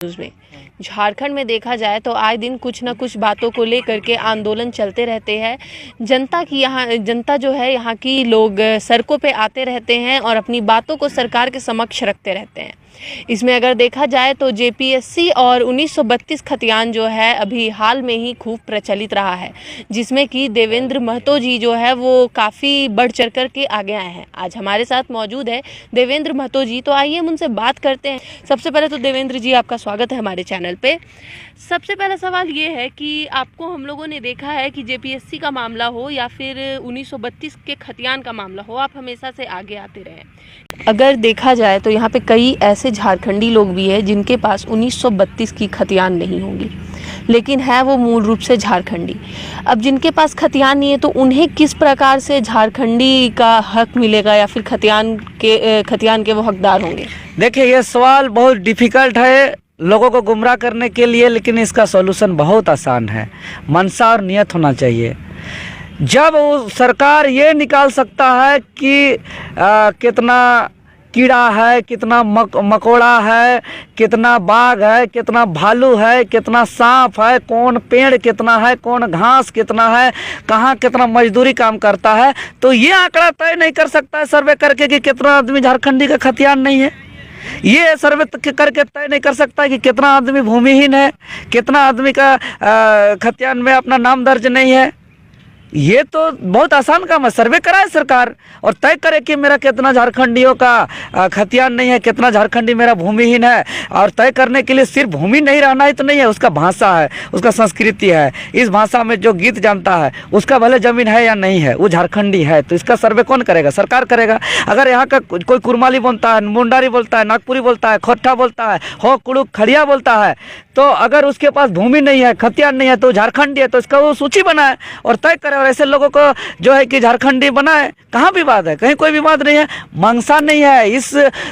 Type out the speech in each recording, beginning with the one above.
में झारखंड में देखा जाए तो आए दिन कुछ ना कुछ बातों को लेकर के आंदोलन चलते रहते हैं। जनता जो है यहाँ की लोग सड़कों पे आते रहते हैं और अपनी बातों को सरकार के समक्ष रखते रहते हैं। इसमें अगर देखा जाए तो जेपीएससी और 1932 खतियान जो है अभी हाल में ही खूब प्रचलित रहा है, जिसमें कि देवेंद्र महतो जी जो है वो काफ़ी बढ़ चढ़ कर के आगे आए हैं। आज हमारे साथ मौजूद है देवेंद्र महतो जी, तो आइए हम उनसे बात करते हैं। सबसे पहले तो देवेंद्र जी, आपका स्वागत है हमारे चैनल पे। सबसे पहला सवाल ये है कि आपको हम लोगों ने देखा है कि जेपीएससी का मामला हो या फिर 1932 के खतियान का मामला हो, आप हमेशा से आगे आते रहे। अगर देखा जाए तो यहाँ पे कई ऐसे झारखंडी लोग भी हैं जिनके पास 1932 की खतियान नहीं होंगी, लेकिन है वो मूल रूप से झारखंडी। अब जिनके पास खतियान नहीं है तो उन्हें किस प्रकार से झारखंडी का हक मिलेगा या फिर खतियान के वो हकदार होंगे? देखिए, ये सवाल बहुत डिफ़िकल्ट है लोगों को गुमराह करने के लिए, लेकिन इसका सॉल्यूशन बहुत आसान है। मनसा और नियत होना चाहिए। जब वो सरकार ये निकाल सकता है कि कितना कीड़ा है, कितना मकोड़ा है, कितना बाघ है, कितना भालू है, कितना सांप है, कौन पेड़ कितना है, कौन घास कितना है, कहाँ कितना मजदूरी काम करता है, तो ये आंकड़ा तय नहीं कर सकता है सर्वे करके कि कितना आदमी झारखंडी का खतियान नहीं है। ये सर्वे करके तय नहीं कर सकता कि कितना आदमी भूमिहीन है, कितना आदमी का खतियान में अपना नाम दर्ज नहीं है। ये तो बहुत आसान काम है। सर्वे कराए सरकार और तय करे कि मेरा कितना झारखंडियों का खतियान नहीं है, कितना झारखंडी मेरा भूमिहीन है। और तय करने के लिए सिर्फ भूमि नहीं रहना ही तो नहीं है, उसका भाषा है, उसका संस्कृति है, इस भाषा में जो गीत जानता है उसका भले जमीन है या नहीं है, वो झारखंडी है। तो इसका सर्वे कौन करेगा? सरकार करेगा। अगर यहाँ का कोई कुरमाली बोलता है, मुंडारी बोलता है, नागपुरी बोलता है, खोट्ठा बोलता है, हो कुड़ुक खड़िया बोलता है, तो अगर उसके पास भूमि नहीं है, खतियान नहीं है, तो झारखंडी है, तो इसका वो सूची बनाए और तय करे। और ऐसे लोगों को जो है कि झारखंडी बनाए, कहाँ विवाद है? कहीं कोई विवाद नहीं है। मंशा नहीं है,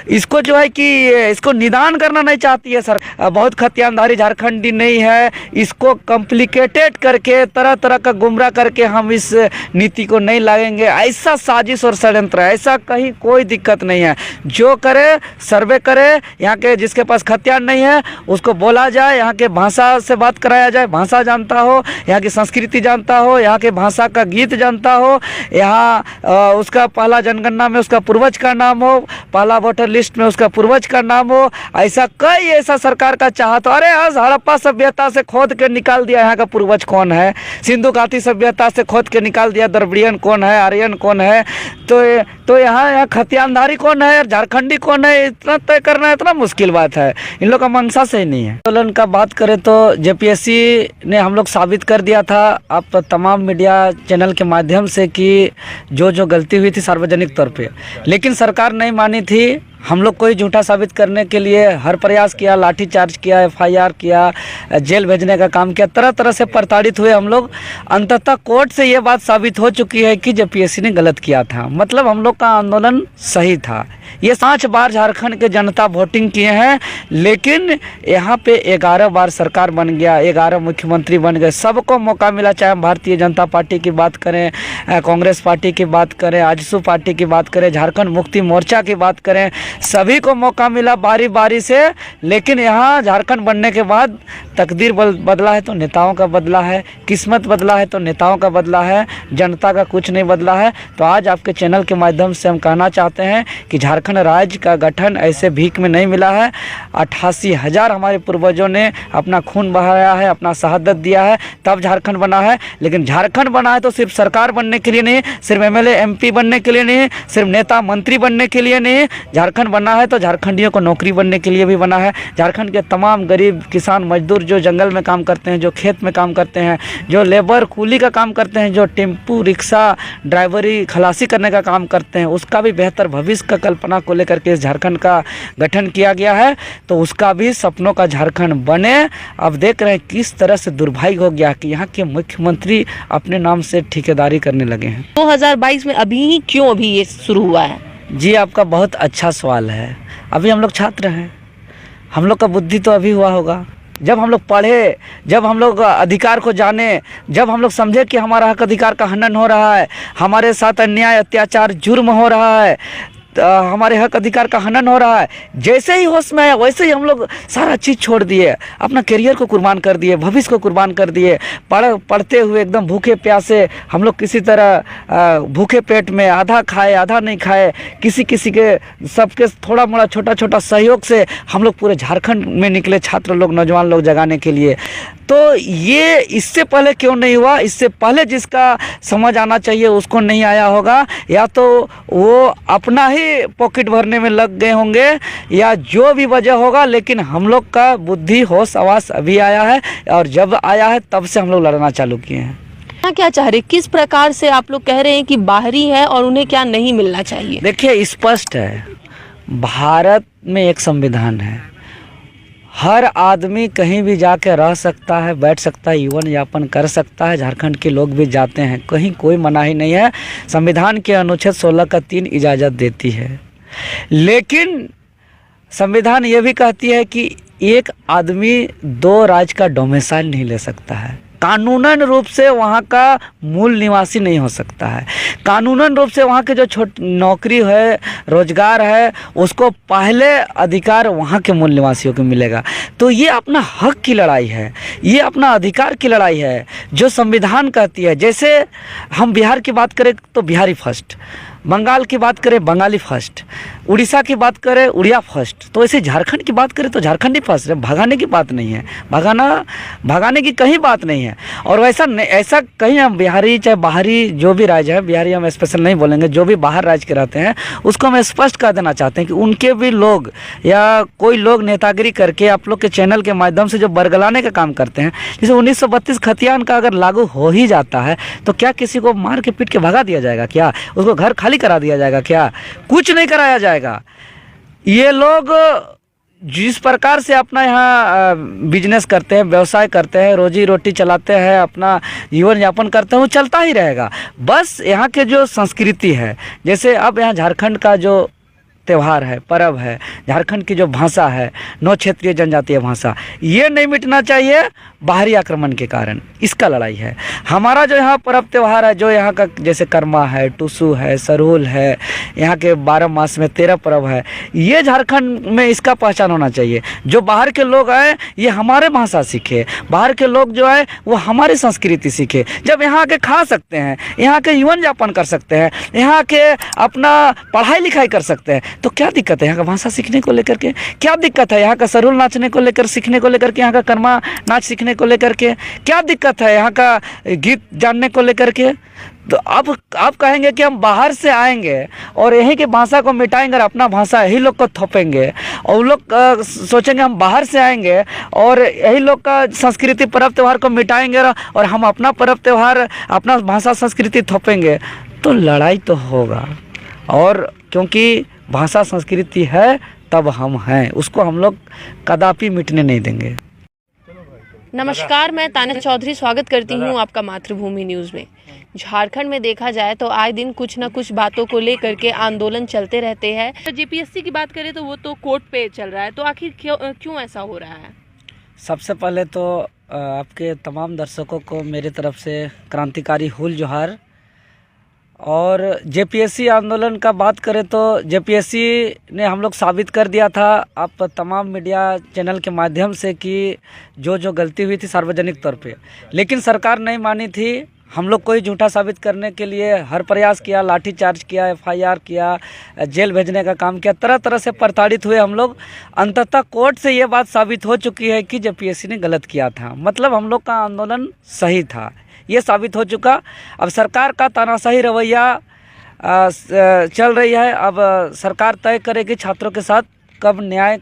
इसको जो है कि इसको निदान करना नहीं चाहती है सर। बहुत खतियानधारी झारखंडी नहीं है, इसको कॉम्प्लिकेटेड करके तरह तरह का गुमराह करके हम इस नीति को नहीं लागेंगे। ऐसा साजिश और षड्यंत्र है, ऐसा कहीं कोई दिक्कत नहीं है। जो करे सर्वे करे, यहाँ के जिसके पास खतियान नहीं है उसको बोला जाए, यहाँ के भाषा से बात कराया जाए, भाषा जानता हो, यहाँ की संस्कृति जानता हो, यहाँ के भाषा का गीत जानता हो, यहाँ उसका पहला जनगणना में उसका पूर्वज का नाम हो, पहला वोटर लिस्ट में उसका पूर्वज का नाम हो। ऐसा सरकार का चाहत हो। अरे आज हड़प्पा सभ्यता से खोद के निकाल दिया यहाँ का पूर्वज कौन है, सिंधु घाटी सभ्यता से खोद के निकाल दिया द्रविड़ियन कौन है, आर्यन कौन है, तो यहाँ खतियानधारी कौन है और झारखंडी कौन है, इतना तय करना इतना मुश्किल बात है। इन लोग का मंशा से ही नहीं है। आंदोलन का बात करें तो जेपीएससी ने हम लोग साबित कर दिया था आप तमाम मीडिया चैनल के माध्यम से कि जो गलती हुई थी सार्वजनिक तौर पे, लेकिन सरकार नहीं मानी थी। हम लोग को ही झूठा साबित करने के लिए हर प्रयास किया, लाठीचार्ज किया, एफआईआर किया, जेल भेजने का काम किया, तरह तरह से प्रताड़ित हुए हम लोग। अंततः कोर्ट से ये बात साबित हो चुकी है कि जेपीएससी ने गलत किया था, मतलब हम लोग का आंदोलन सही था। ये 5 बार झारखंड के जनता वोटिंग किए हैं, लेकिन यहाँ पे 11 बार सरकार बन गया, 11 मुख्यमंत्री बन गए, सबको मौका मिला। चाहे हम भारतीय जनता पार्टी की बात करें, कांग्रेस पार्टी की बात करें, आजसू पार्टी की बात करें, झारखंड मुक्ति मोर्चा की बात करें, सभी को मौका मिला बारी बारी से। लेकिन यहाँ झारखंड बनने के बाद तकदीर बदला है तो नेताओं का बदला है, किस्मत बदला है तो नेताओं का बदला है, जनता का कुछ नहीं बदला है। तो आज आपके चैनल के माध्यम से हम कहना चाहते हैं कि झारखंड राज्य का गठन ऐसे भीख में नहीं मिला है। 88,000 हमारे पूर्वजों ने अपना खून बहाया है, अपना शहादत दिया है, तब झारखंड बना है। लेकिन झारखंड बना है तो सिर्फ सरकार बनने के लिए नहीं, सिर्फ एमएलए एमपी बनने के लिए नहीं, सिर्फ नेता मंत्री बनने के लिए नहीं। झारखंड बना है तो झारखंडियों को नौकरी बनने के लिए भी बना है। झारखंड के तमाम गरीब किसान मजदूर जो जंगल में काम करते हैं, जो खेत में काम करते हैं, जो लेबर कूली का काम करते हैं, जो टेम्पू रिक्शा ड्राइवरी खलासी करने का काम करते हैं, उसका भी बेहतर भविष्य का कल्पना को लेकर के इस झारखंड का गठन किया गया है। तो उसका भी सपनों का झारखंड बने। अब देख रहे हैं किस तरह से दुर्भाग्य हो गया कि यहाँ के मुख्यमंत्री अपने नाम से ठेकेदारी करने लगे हैं। 2022 में अभी क्यों अभी ये शुरू हुआ है? जी, आपका बहुत अच्छा सवाल है। अभी हम लोग छात्र हैं, हम लोग का बुद्धि तो अभी हुआ होगा। जब हम लोग पढ़े, जब हम लोग अधिकार को जाने, जब हम लोग समझे कि हमारा हक अधिकार का हनन हो रहा है, हमारे साथ अन्याय अत्याचार जुर्म हो रहा है, हमारे हक अधिकार का हनन हो रहा है। जैसे ही होश में आया वैसे ही हम लोग सारा चीज़ छोड़ दिए, अपना करियर को कुर्बान कर दिए, भविष्य को कुर्बान कर दिए। पढ़ते हुए एकदम भूखे प्यासे हम लोग किसी तरह भूखे पेट में आधा खाए आधा नहीं खाए, किसी किसी के सबके थोड़ा मोड़ा छोटा छोटा सहयोग से हम लोग पूरे झारखंड में निकले छात्र लोग, नौजवान लोग जगाने के लिए। तो ये इससे पहले क्यों नहीं हुआ? इससे पहले जिसका समझ आना चाहिए उसको नहीं आया होगा, या तो वो अपना ही पॉकेट भरने में लग गए होंगे या जो भी वजह होगा, लेकिन हम लोग का बुद्धि होश आवास अभी आया है, और जब आया है तब से हम लोग लड़ना चालू किए हैं। क्या चाह रहे, किस प्रकार से आप लोग कह रहे हैं कि बाहरी है और उन्हें क्या नहीं मिलना चाहिए? देखिए, स्पष्ट है, भारत में एक संविधान है, हर आदमी कहीं भी जाके रह सकता है, बैठ सकता है, जीवन यापन कर सकता है। झारखंड के लोग भी जाते हैं, कहीं कोई मनाही नहीं है। संविधान के अनुच्छेद 16 का 3 इजाज़त देती है, लेकिन संविधान ये भी कहती है कि एक आदमी 2 राज्य का डोमिसाइल नहीं ले सकता है। कानूनन रूप से वहाँ का मूल निवासी नहीं हो सकता है। कानूनन रूप से वहाँ के जो नौकरी है, रोजगार है, उसको पहले अधिकार वहाँ के मूल निवासियों को मिलेगा। तो ये अपना हक की लड़ाई है, ये अपना अधिकार की लड़ाई है जो संविधान कहती है। जैसे हम बिहार की बात करें तो बिहारी फर्स्ट, बंगाल की बात करें बंगाली फर्स्ट, उड़ीसा की बात करें उड़िया फर्स्ट, तो ऐसे झारखंड की बात करें तो झारखंडी फर्स्ट है। भगाने की बात नहीं है, भगाने की कहीं बात नहीं है। और ऐसा कहीं हम बिहारी चाहे बाहरी जो भी राज्य है, बिहारी हम स्पेशल नहीं बोलेंगे, जो भी बाहर राज्य के रहते हैं उसको हम स्पष्ट कर देना चाहते हैं कि उनके भी लोग या कोई लोग नेतागिरी करके आप लोग के चैनल के माध्यम से जो बरगलाने का काम करते हैं, जैसे 1932 खतियान का अगर लागू हो ही जाता है तो क्या किसी को मार के पीट के भगा दिया जाएगा? क्या उसको घर खाली करा दिया जाएगा? क्या कुछ नहीं कराया जाएगा। ये लोग जिस प्रकार से अपना यहाँ बिजनेस करते हैं, व्यवसाय करते हैं, रोजी रोटी चलाते हैं, अपना जीवन यापन करते हैं, वो चलता ही रहेगा। बस यहाँ के जो संस्कृति है, जैसे अब यहाँ झारखंड का जो त्यौहार है, पर्व है, झारखंड की जो भाषा है, 9 क्षेत्रीय जनजातीय भाषा, ये नहीं मिटना चाहिए बाहरी आक्रमण के कारण। इसका लड़ाई है। हमारा जो यहाँ पर्व त्यौहार है, जो यहाँ का जैसे कर्मा है, टुसु है, सरहुल है, यहाँ के 12 मास में 13 पर्व है, ये झारखंड में इसका पहचान होना चाहिए। जो बाहर के लोग आए ये हमारे भाषा सीखे, बाहर के लोग जो आए वो हमारी संस्कृति सीखे। जब यहाँ के खा सकते हैं, यहाँ के जीवन यापन कर सकते हैं, यहाँ के अपना पढ़ाई लिखाई कर सकते हैं, तो क्या दिक्कत है यहाँ का भाषा सीखने को लेकर के? क्या दिक्कत है यहाँ का सरहुल नाचने को लेकर, सीखने को लेकर के? यहाँ का कर्मा नाच सीखने को लेकर के क्या दिक्कत है? यहाँ का गीत जानने को लेकर के? तो अब आप कहेंगे कि हम बाहर से आएंगे और यहीं की भाषा को मिटाएंगे और अपना भाषा यही लोग को थोपेंगे, और लोग सोचेंगे हम बाहर से आएंगे और यही लोग का संस्कृति पर्व त्यौहार को मिटाएंगे और हम अपना पर्व त्यौहार, अपना भाषा संस्कृति थोपेंगे, तो लड़ाई तो होगा। और क्योंकि भाषा संस्कृति है तब हम हैं, उसको हम लोग कदापि मिटने नहीं देंगे। नमस्कार, मैं ताना चौधरी स्वागत करती हूं आपका मातृभूमि न्यूज़ में। झारखंड में देखा जाए तो आए दिन कुछ न कुछ बातों को लेकर के आंदोलन चलते रहते हैं। जेपीएससी की बात करें तो वो तो कोर्ट पे चल रहा है, तो आखिर क्यों ऐसा हो रहा है? सबसे पहले तो आपके तमाम दर्शकों को मेरी तरफ से क्रांतिकारी हुल जोहार। और जेपीएससी आंदोलन का बात करें तो जेपीएससी ने हम लोग साबित कर दिया था आप तमाम मीडिया चैनल के माध्यम से कि जो गलती हुई थी सार्वजनिक तौर पे, लेकिन सरकार नहीं मानी थी। हम लोग को ही झूठा साबित करने के लिए हर प्रयास किया, लाठीचार्ज किया, एफआईआर किया, जेल भेजने का काम किया, तरह तरह से प्रताड़ित हुए हम लोग। अंततः कोर्ट से ये बात साबित हो चुकी है कि जेपीएससी ने गलत किया था, मतलब हम लोग का आंदोलन सही था, ये साबित हो चुका। अब सरकार का तानाशाही रवैया चल रही है। अब सरकार तय करेगी छात्रों के साथ कब न्याय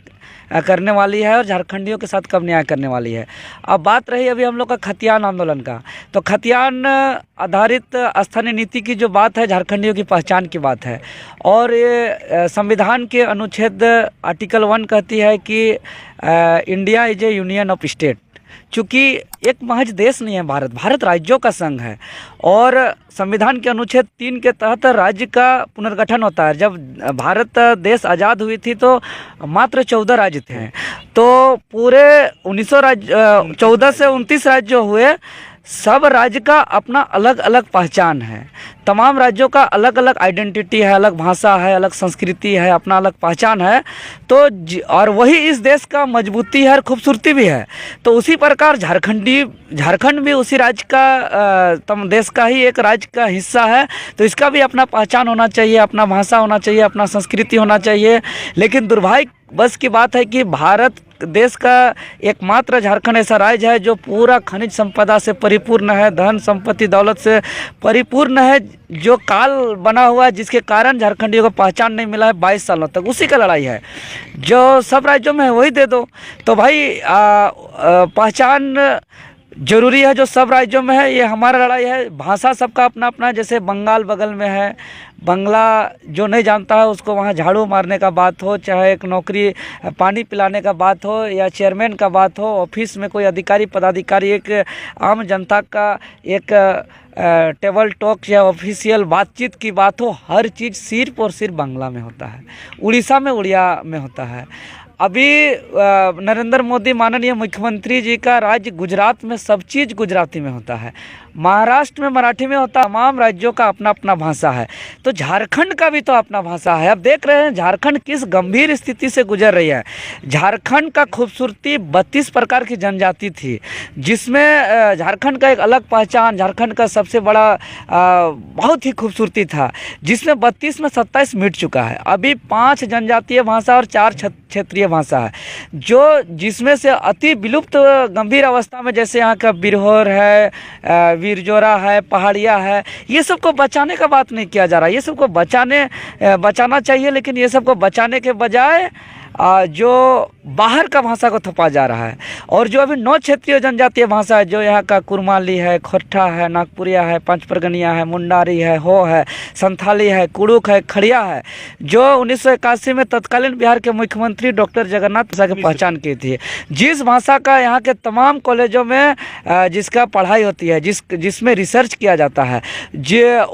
करने वाली है और झारखंडियों के साथ कब न्याय करने वाली है। अब बात रही अभी हम लोग का खतियान आंदोलन का, तो खतियान आधारित स्थानीय नीति की जो बात है, झारखंडियों की पहचान की बात है। और ये संविधान के अनुच्छेद आर्टिकल 1 कहती है कि India is A union of state. चूँकि एक महज देश नहीं है भारत राज्यों का संघ है, और संविधान के अनुच्छेद 3 के तहत राज्य का पुनर्गठन होता है। जब भारत देश आज़ाद हुई थी तो मात्र 14 राज्य थे, तो पूरे 14 से 29 राज्य हुए, सब राज्य का अपना अलग अलग पहचान है। तमाम राज्यों का अलग अलग आइडेंटिटी है, अलग भाषा है, अलग संस्कृति है, अपना अलग पहचान है। तो और वही इस देश का मजबूती है और खूबसूरती भी है। तो उसी प्रकार झारखंड भी उसी राज्य का देश का ही एक राज्य का हिस्सा है। तो इसका भी अपना पहचान होना चाहिए, अपना भाषा होना चाहिए, अपना संस्कृति होना चाहिए। लेकिन दुर्भाग्य बस की बात है कि भारत देश का एकमात्र झारखंड ऐसा राज्य है जो पूरा खनिज संपदा से परिपूर्ण है, धन संपत्ति दौलत से परिपूर्ण है, जो काल बना हुआ है, जिसके कारण झारखंडियों को पहचान नहीं मिला है 22 सालों तक। उसी का लड़ाई है जो सब राज्यों में है, वही दे दो। तो भाई पहचान जरूरी है जो सब राज्यों में है, ये हमारा लड़ाई है। भाषा सबका अपना अपना है। जैसे बंगाल बगल में है, बंगला जो नहीं जानता है उसको वहाँ झाड़ू मारने का बात हो, चाहे एक नौकरी पानी पिलाने का बात हो, या चेयरमैन का बात हो, ऑफिस में कोई अधिकारी पदाधिकारी, एक आम जनता का एक टेबल टॉक या ऑफिशियल बातचीत की बात हो, हर चीज़ सिर्फ और सिर्फ बांग्ला में होता है। उड़ीसा में उड़िया में होता है। अभी नरेंद्र मोदी माननीय मुख्यमंत्री जी का राज्य गुजरात में सब चीज़ गुजराती में होता है, महाराष्ट्र में मराठी में होता है। तमाम राज्यों का अपना अपना भाषा है, तो झारखंड का भी तो अपना भाषा है। अब देख रहे हैं झारखंड किस गंभीर स्थिति से गुजर रही है। झारखंड का खूबसूरती 32 प्रकार की जनजाति थी, जिसमें झारखंड का एक अलग पहचान, झारखंड का सबसे बड़ा बहुत ही खूबसूरती था, जिसमें 32 में 27 मिट चुका है। अभी 5 जनजातीय भाषा और 4 क्षेत्रीय भाषा है, जो जिसमें से अति विलुप्त गंभीर अवस्था में, जैसे यहाँ का बिरहोर है, वीरजोरा है, पहाड़िया है, ये सबको बचाने का बात नहीं किया जा रहा। ये सबको बचाना चाहिए, लेकिन ये सबको बचाने के बजाय जो बाहर का भाषा को थपा जा रहा है। और जो अभी 9 क्षेत्रीय जनजातीय भाषा है, जो यहाँ का कुरमाली है, खोरठा है, नागपुरिया है, पंचपरगनिया है, मुंडारी है, हो है, संथाली है, कुड़ुक है, खड़िया है, जो 1981 में तत्कालीन बिहार के मुख्यमंत्री डॉक्टर जगन्नाथ भाषा की पहचान की थी। जिस भाषा का यहाँ के तमाम कॉलेजों में जिसका पढ़ाई होती है, जिसमें रिसर्च किया जाता है,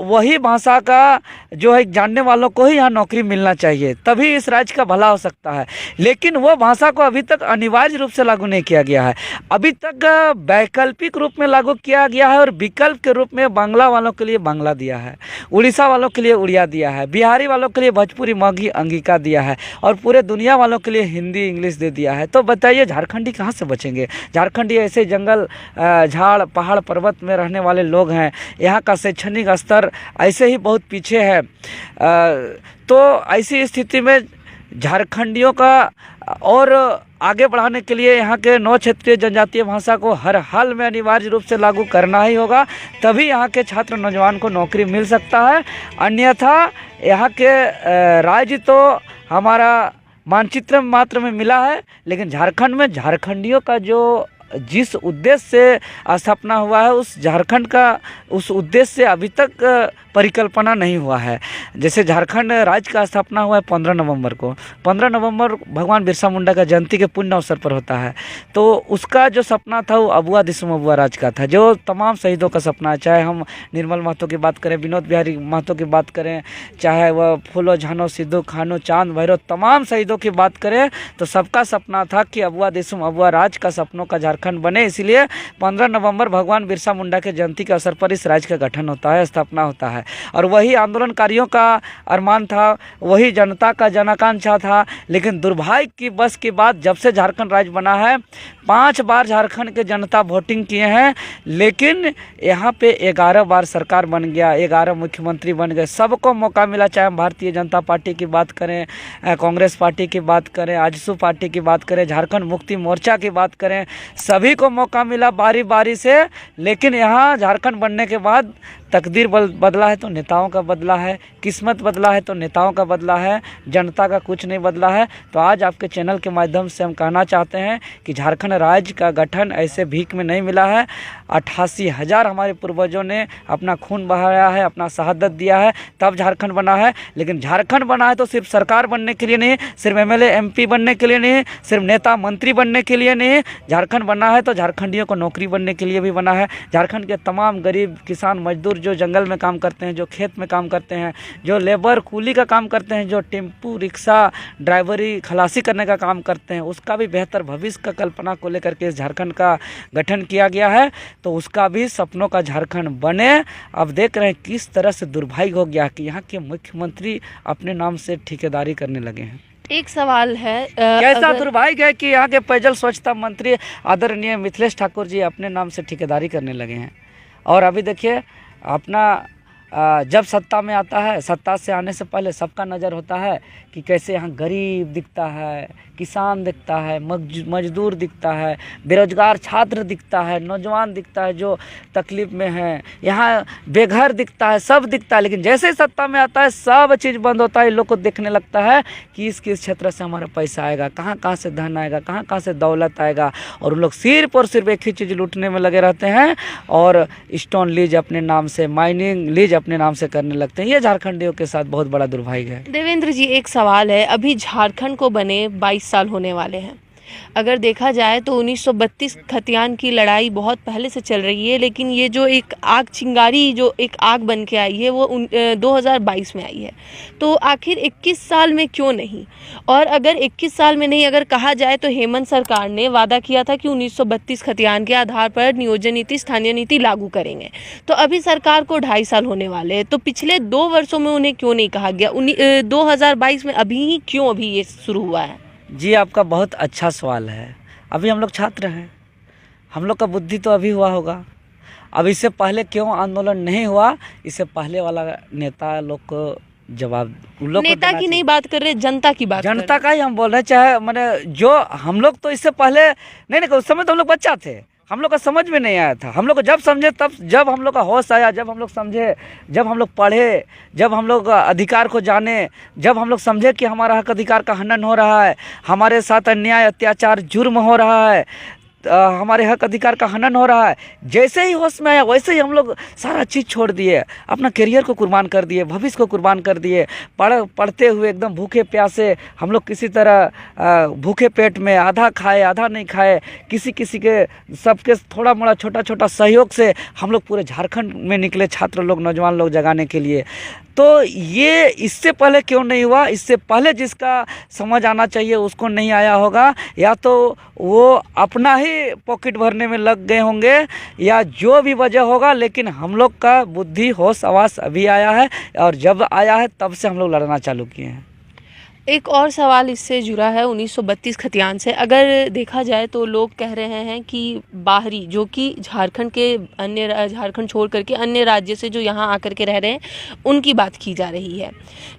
वही भाषा का जो है जानने वालों को ही यहाँ नौकरी मिलना चाहिए, तभी इस राज्य का भला हो सकता है। लेकिन वो भाषा को अभी तक अनिवार्य रूप से लागू नहीं किया गया है। अभी तक वैकल्पिक रूप में लागू किया गया है, और विकल्प के रूप में बांग्ला वालों के लिए बांग्ला दिया है, उड़ीसा वालों के लिए उड़िया दिया है, बिहारी वालों के लिए भोजपुरी, मगही, अंगिका दिया है, और पूरे दुनिया वालों के लिए हिंदी, इंग्लिश दे दिया है। तो बताइए झारखंडी कहाँ से बचेंगे? झारखंडी ऐसे जंगल, झाड़, पहाड़, पर्वत में रहने वाले लोग हैं। यहाँ का शैक्षणिक स्तर ऐसे ही बहुत पीछे है। तो ऐसी स्थिति में झारखंडियों का और आगे बढ़ाने के लिए यहाँ के 9 क्षेत्रीय जनजातीय भाषा को हर हाल में अनिवार्य रूप से लागू करना ही होगा, तभी यहाँ के छात्र नौजवान को नौकरी मिल सकता है। अन्यथा यहाँ के राज्य तो हमारा मानचित्र मात्र में मिला है, लेकिन झारखंड में झारखंडियों का जो जिस उद्देश्य से स्थापना हुआ है, उस झारखंड का उस उद्देश्य से अभी तक परिकल्पना नहीं हुआ है। जैसे झारखंड राज्य का स्थापना हुआ है 15 नवंबर को। 15 नवंबर भगवान बिरसा मुंडा का जयंती के पुण्य अवसर पर होता है। तो उसका जो सपना था वो अबुआ दिसुम अबुआ राज का था, जो तमाम शहीदों का सपना है। चाहे हम निर्मल महतो की बात करें, विनोद बिहारी महतो की बात करें, चाहे वह फूलो झानो, सिद्धू खानो, चांद भैरव, तमाम शहीदों की बात करें, तो सबका सपना था कि अबुआ दिसुम अबुआ राज का सपनों का झारखंड बने। इसलिए 15 नवंबर भगवान बिरसा मुंडा के जयंती के अवसर पर इस राज्य का गठन होता है, स्थापना होता है। और वही आंदोलनकारियों का अरमान था, वही जनता का जनाकांक्षा था। लेकिन दुर्भाग्य की बस की बात, जब से झारखंड राज्य बना है 5 बार झारखंड के जनता वोटिंग किए हैं, लेकिन यहाँ पे 11 बार सरकार बन गया, 11 मुख्यमंत्री बन गए, सबको मौका मिला। चाहे हम भारतीय जनता पार्टी की बात करें, कांग्रेस पार्टी की बात करें, आजसू पार्टी की बात करें, झारखंड मुक्ति मोर्चा की बात करें, सभी को मौका मिला बारी बारी से। लेकिन यहाँ झारखंड बनने के बाद तकदीर बदला है तो नेताओं का बदला है, किस्मत बदला है तो नेताओं का बदला है, जनता का कुछ नहीं बदला है। तो आज आपके चैनल के माध्यम से हम कहना चाहते हैं कि झारखंड राज्य का गठन ऐसे भीख में नहीं मिला है। 88,000 हमारे पूर्वजों ने अपना खून बहाया है, अपना शहादत दिया है, तब झारखंड बना है। लेकिन झारखंड बना है तो सिर्फ सरकार बनने के लिए नहीं, सिर्फ MLA MP बनने के लिए नहीं, सिर्फ नेता मंत्री बनने के लिए नहीं। झारखंड बना है तो झारखंडियों को नौकरी बनने के लिए भी बना है। झारखंड के तमाम गरीब किसान मजदूर जो जंगल में काम करते हैं, जो खेत में काम करते हैं, जो लेबर कूली का काम करते हैं, जो टेम्पू रिक्शा ड्राइवरी खलासी करने का काम करते हैं, उसका भी बेहतर भविष्य का कल्पना को लेकर के इस झारखंड का गठन किया गया है। तो उसका भी सपनों का झारखंड बने। अब देख रहे हैं किस तरह से दुर्भाग्य हो गया कि यहाँ के मुख्यमंत्री अपने नाम से ठेकेदारी करने लगे हैं। एक सवाल है, कैसा दुर्भाग्य है कि यहाँ के पेयजल स्वच्छता मंत्री आदरणीय मिथिलेश ठाकुर जी अपने नाम से ठेकेदारी करने लगे हैं। और अभी देखिए अपना जब सत्ता में आता है, सत्ता से आने से पहले सबका नज़र होता है कि कैसे यहाँ गरीब दिखता है, किसान दिखता है, मजदूर दिखता है, बेरोजगार छात्र दिखता है, नौजवान दिखता है जो तकलीफ़ में है, यहाँ बेघर दिखता है, सब दिखता है। लेकिन जैसे ही सत्ता में आता है सब चीज़ बंद होता है। लोग को देखने लगता है कि इस किस क्षेत्र से हमारा पैसा आएगा, कहाँ कहाँ से धन आएगा, कहाँ कहाँ से दौलत आएगा। और उन लोग सिर्फ और सिर्फ एक ही चीज़ लूटने में लगे रहते हैं और स्टोन लीज अपने नाम से, माइनिंग लीज अपने नाम से करने लगते हैं। ये झारखंडियों के साथ बहुत बड़ा दुर्भाग्य है। देवेंद्र जी, एक सवाल है, अभी झारखंड को बने 22 साल होने वाले हैं। अगर देखा जाए तो 1932 खतियान की लड़ाई बहुत पहले से चल रही है, लेकिन ये जो एक आग चिंगारी जो एक आग बन के आई है वो 2022 में आई है। तो आखिर 21 साल में क्यों नहीं? और अगर 21 साल में नहीं, अगर कहा जाए तो हेमंत सरकार ने वादा किया था कि 1932 खतियान के आधार पर नियोजन नीति, स्थानीय नीति लागू करेंगे। तो अभी सरकार को 2.5 साल होने वाले हैं, तो पिछले 2 वर्षों में उन्हें क्यों नहीं कहा गया? 2022 में अभी ये शुरू हुआ है? जी, आपका बहुत अच्छा सवाल है। अभी हम लोग छात्र हैं, हम लोग का बुद्धि तो अभी हुआ होगा। अब इससे पहले क्यों आंदोलन नहीं हुआ, इससे पहले वाला नेता लोग को जवाब, नेता की नहीं बात कर रहे, जनता की बात, जनता का ही हम बोल रहे हैं। चाहे मैंने जो हम लोग तो इससे पहले नहीं, उस समय तो हम लोग बच्चा थे, हम लोग का समझ में नहीं आया था। हम लोग को जब समझे तब, जब हम लोग का होश आया, जब हम लोग समझे, जब हम लोग पढ़े, जब हम लोग अधिकार को जाने, जब हम लोग समझे कि हमारा हक अधिकार का हनन हो रहा है, हमारे साथ अन्याय अत्याचार जुर्म हो रहा है, हमारे हक अधिकार का हनन हो रहा है, जैसे ही होश में आया वैसे ही हम लोग सारा चीज़ छोड़ दिए, अपना करियर को कुर्बान कर दिए, भविष्य को कुर्बान कर दिए। पढ़ते हुए एकदम भूखे प्यासे हम लोग किसी तरह भूखे पेट में आधा खाए आधा नहीं खाए, किसी के सबके थोड़ा मोड़ा छोटा छोटा सहयोग से हम लोग पूरे झारखंड में निकले, छात्र लोग, नौजवान लोग जगाने के लिए। तो ये इससे पहले क्यों नहीं हुआ? इससे पहले जिसका समझ आना चाहिए उसको नहीं आया होगा, या तो वो अपना ही पॉकेट भरने में लग गए होंगे, या जो भी वजह होगा। लेकिन हम लोग का बुद्धि होश आवास अभी आया है, और जब आया है तब से हम लोग लड़ना चालू किए हैं। एक और सवाल इससे जुड़ा है 1932 खतियान से। अगर देखा जाए तो लोग कह रहे हैं कि बाहरी, जो कि झारखंड के अन्य, झारखंड छोड़ करके अन्य राज्य से जो यहाँ आकर के रह रहे हैं, उनकी बात की जा रही है।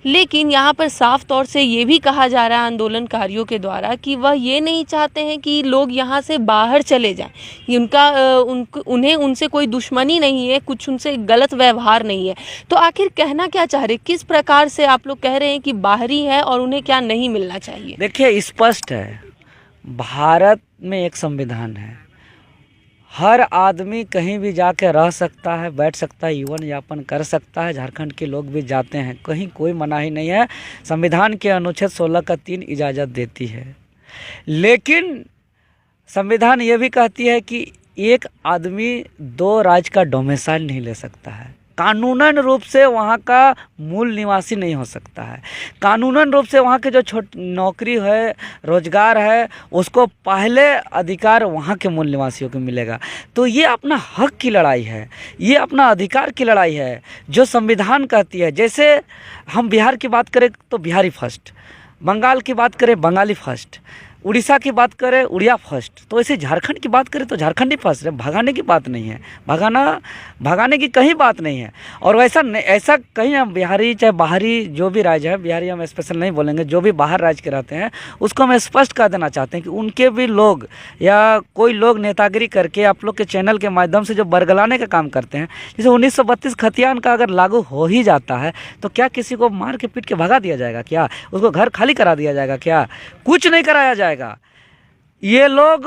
लेकिन यहाँ पर साफ तौर से ये भी कहा जा रहा है आंदोलनकारियों के द्वारा कि वह ये नहीं चाहते हैं कि लोग यहाँ से बाहर चले जाएँ। उन्हें उनसे कोई दुश्मनी नहीं है, कुछ उनसे गलत व्यवहार नहीं है। तो आखिर कहना क्या चाह रहे, किस प्रकार से आप लोग कह रहे हैं कि बाहरी है और उन्हें क्या नहीं मिलना चाहिए? देखिए, स्पष्ट है, भारत में एक संविधान है, हर आदमी कहीं भी जाके रह सकता है, बैठ सकता है, जीवन यापन कर सकता है। झारखंड के लोग भी जाते हैं, कहीं कोई मनाही नहीं है। संविधान के अनुच्छेद 16 का 3 इजाज़त देती है। लेकिन संविधान ये भी कहती है कि एक आदमी 2 राज्य का डोमिसाइल नहीं ले सकता है, कानूनन रूप से वहाँ का मूल निवासी नहीं हो सकता है। कानूनन रूप से वहाँ के जो नौकरी है, रोजगार है, उसको पहले अधिकार वहाँ के मूल निवासियों को मिलेगा। तो ये अपना हक की लड़ाई है, ये अपना अधिकार की लड़ाई है जो संविधान कहती है। जैसे हम बिहार की बात करें तो बिहारी फर्स्ट, बंगाल की बात करें बंगाली फर्स्ट, उड़ीसा की बात करें उड़िया फर्स्ट, तो ऐसे झारखंड की बात करें तो झारखंडी फर्स्ट है। भगाने की बात नहीं है, भगाने की कहीं बात नहीं है। और ऐसा कहीं हम बिहारी, चाहे बाहरी जो भी राज्य है, बिहारी हम स्पेशल नहीं बोलेंगे, जो भी बाहर राज्य के रहते हैं उसको हम स्पष्ट कर देना चाहते हैं कि उनके भी लोग या कोई लोग नेतागिरी करके आप लोग के चैनल के माध्यम से जो बरगलाने का काम करते हैं, जैसे 1932 खतियान का अगर लागू हो ही जाता है तो क्या किसी को मार के पीट के भगा दिया जाएगा? क्या उसको घर खाली करा दिया जाएगा? क्या कुछ नहीं कराया जाएगा। ये लोग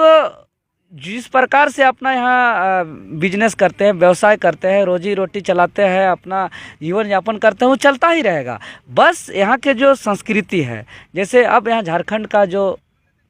जिस प्रकार से अपना यहाँ बिजनेस करते हैं, व्यवसाय करते हैं, रोजी रोटी चलाते हैं, अपना जीवन यापन करते हैं, वो चलता ही रहेगा। बस यहाँ के जो संस्कृति है, जैसे अब यहाँ झारखंड का जो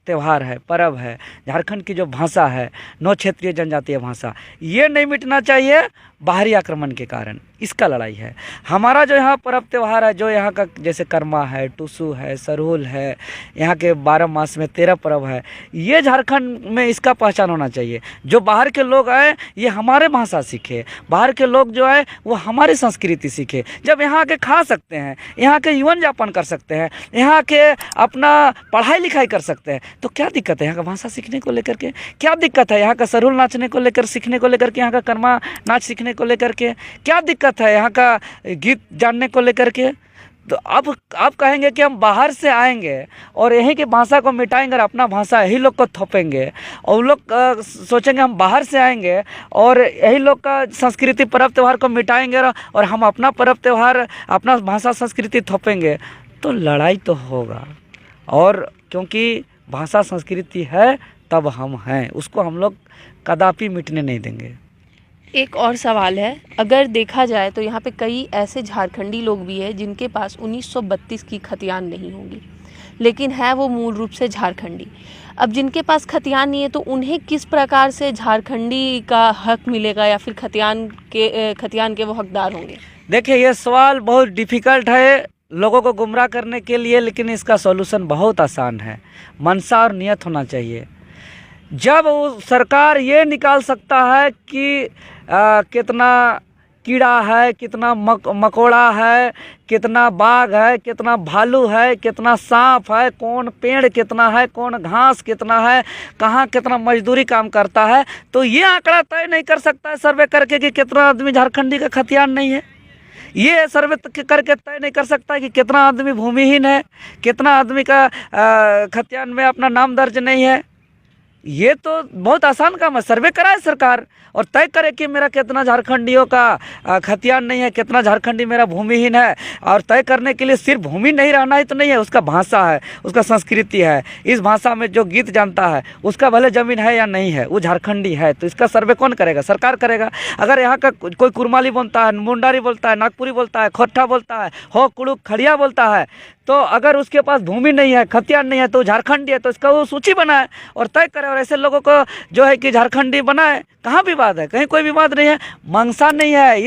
त्यौहार है, पर्व है, झारखंड की जो भाषा है, 9 क्षेत्रीय जनजातीय भाषा, ये नहीं मिटना चाहिए। बाहरी आक्रमण के कारण, इसका लड़ाई है। हमारा जो यहाँ पर्व त्यौहार है, जो यहाँ का जैसे कर्मा है, टुसु है, सरहुल है, यहाँ के 12 मास में 13 पर्व है, ये झारखंड में इसका पहचान होना चाहिए। जो बाहर के लोग आए ये हमारे भाषा सीखे, बाहर के लोग जो आए वो हमारी संस्कृति सीखे। जब यहाँ के खा सकते हैं, यहाँ के जीवन यापन कर सकते हैं, यहाँ के अपना पढ़ाई लिखाई कर सकते हैं, तो क्या दिक्कत है यहाँ का भाषा सीखने को लेकर के? क्या दिक्कत है यहाँ का सरहुल नाचने को लेकर, सीखने को लेकर के, यहाँ का कर्मा नाच सीखने को लेकर के? क्या दिक्कत है यहाँ का गीत जानने को लेकर के? तो अब आप कहेंगे कि हम बाहर से आएंगे और यहीं की भाषा को मिटाएंगे और अपना भाषा यही लोग को थोपेंगे, और लोग सोचेंगे हम बाहर से आएंगे और यही लोग का संस्कृति पर्व त्यौहार को मिटाएंगे और हम अपना पर्व त्यौहार, अपना भाषा संस्कृति थोपेंगे, तो लड़ाई तो होगा। और क्योंकि भाषा संस्कृति है तब हम हैं, उसको हम लोग कदापि मिटने नहीं देंगे। एक और सवाल है, अगर देखा जाए तो यहाँ पे कई ऐसे झारखंडी लोग भी हैं जिनके पास 1932 की खतियान नहीं होगी, लेकिन है वो मूल रूप से झारखंडी। अब जिनके पास खतियान नहीं है तो उन्हें किस प्रकार से झारखंडी का हक मिलेगा, या फिर खतियान के वो हकदार होंगे? देखिए, ये सवाल बहुत डिफ़िकल्ट है लोगों को गुमराह करने के लिए, लेकिन इसका सॉल्यूशन बहुत आसान है। मनसा और नियत होना चाहिए। जब वो सरकार ये निकाल सकता है कि कितना कीड़ा है, कितना मकोड़ा है, कितना बाघ है, कितना भालू है, कितना सांप है, कौन पेड़ कितना है, कौन घास कितना है, कहाँ कितना मजदूरी काम करता है, तो ये आंकड़ा तय नहीं कर सकता है सर्वे करके कि कितना आदमी झारखंडी का खतियान नहीं है। ये सर्वे करके तय नहीं कर सकता कि कितना आदमी भूमिहीन है, कितना आदमी का खतियान में अपना नाम दर्ज नहीं है। ये तो बहुत आसान काम है। सर्वे कराए सरकार और तय करे कि मेरा कितना झारखंडियों का खतियान नहीं है, कितना झारखंडी मेरा भूमिहीन है। और तय करने के लिए सिर्फ भूमि नहीं रहना ही तो नहीं है, उसका भाषा है, उसका संस्कृति है, इस भाषा में जो गीत जानता है उसका भले ज़मीन है या नहीं है, वो झारखंडी है। तो इसका सर्वे कौन करेगा? सरकार करेगा। अगर यहाँ का कोई कुरमाली बोलता है, मुंडारी बोलता है, नागपुरी बोलता है, खोट्ठा बोलता है, हो कुड़ुक खड़िया बोलता है, तो अगर उसके पास भूमि नहीं है, खतियान नहीं है, तो झारखंडी है, तो इसका वो सूची बनाए और तय करे। और ऐसे लोगों को जो है कि झारखंडी बनाए। कहाँ विवाद है? कहीं कोई विवाद नहीं है। मंशा नहीं है।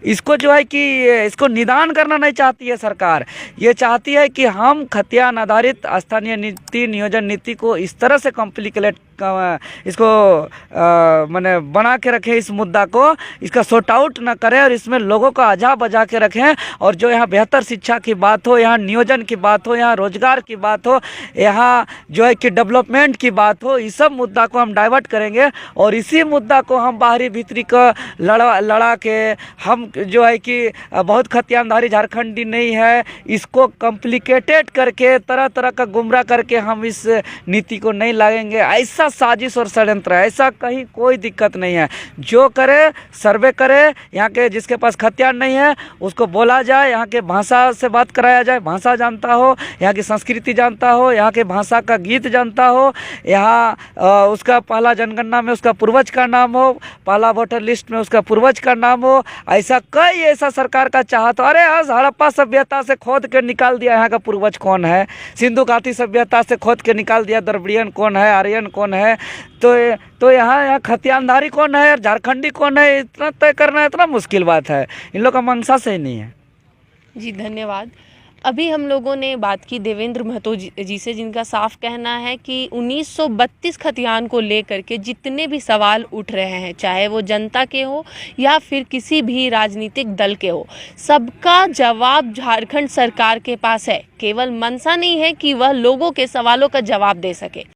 इसको जो है कि इसको निदान करना नहीं चाहती है सरकार। ये चाहती है कि हम खतियान आधारित स्थानीय नीति, नियोजन नीति को इस तरह से कॉम्प्लिकेट इसको मैंने बना के रखें, इस मुद्दा को, इसका सॉर्ट आउट ना करें और इसमें लोगों को आजा बजा के रखें। और जो यहाँ बेहतर शिक्षा की बात हो, यहाँ नियोजन की बात हो, यहाँ रोजगार की बात हो, यहाँ जो है कि डेवलपमेंट की बात हो, इस सब मुद्दा को हम डाइवर्ट करेंगे। और इसी मुद्दा को हम बाहरी भीतरी को लड़ा के हम जो है कि बहुत खतियानधारी झारखंडी नहीं है, इसको कॉम्प्लिकेटेड करके तरह तरह का गुमराह करके हम इस नीति को नहीं लाएंगे। ऐसा साजिश और षड्यंत्र है, ऐसा कहीं कोई दिक्कत नहीं है। जो करे सर्वे करे, यहाँ के जिसके पास खतियान नहीं है उसको बोला जाए, यहाँ के भाषा से बात कराया जाए, भाषा जानता हो, यहाँ की संस्कृति जानता हो, यहाँ के भाषा का गीत जानता हो, यहाँ उसका पहला जनगणना में उसका पूर्वज का नाम हो, पहला वोटर लिस्ट में उसका पूर्वज का नाम हो। ऐसा कई ऐसा सरकार का चाहत। अरे आज हड़प्पा सभ्यता से खोद के निकाल दिया यहाँ का पूर्वज कौन है, सिंधु घाटी सभ्यता से खोद के निकाल दिया द्रविड़ियन कौन है, आर्यन कौन है, तो यहाँ खतियानधारी कौन है और झारखंडी कौन है, इतना तय करना इतना मुश्किल बात है। इन लोग का मंशा से ही नहीं है। जी धन्यवाद। अभी हम लोगों ने बात की देवेंद्र महतो जी से, जिनका साफ कहना है कि 1932 खतियान को लेकर के जितने भी सवाल उठ रहे हैं, चाहे वो जनता के हो या फिर किसी भी राजनीतिक दल के हो, सबका जवाब झारखंड सरकार के पास है। केवल मंशा नहीं है कि वह लोगों के सवालों का जवाब दे सके।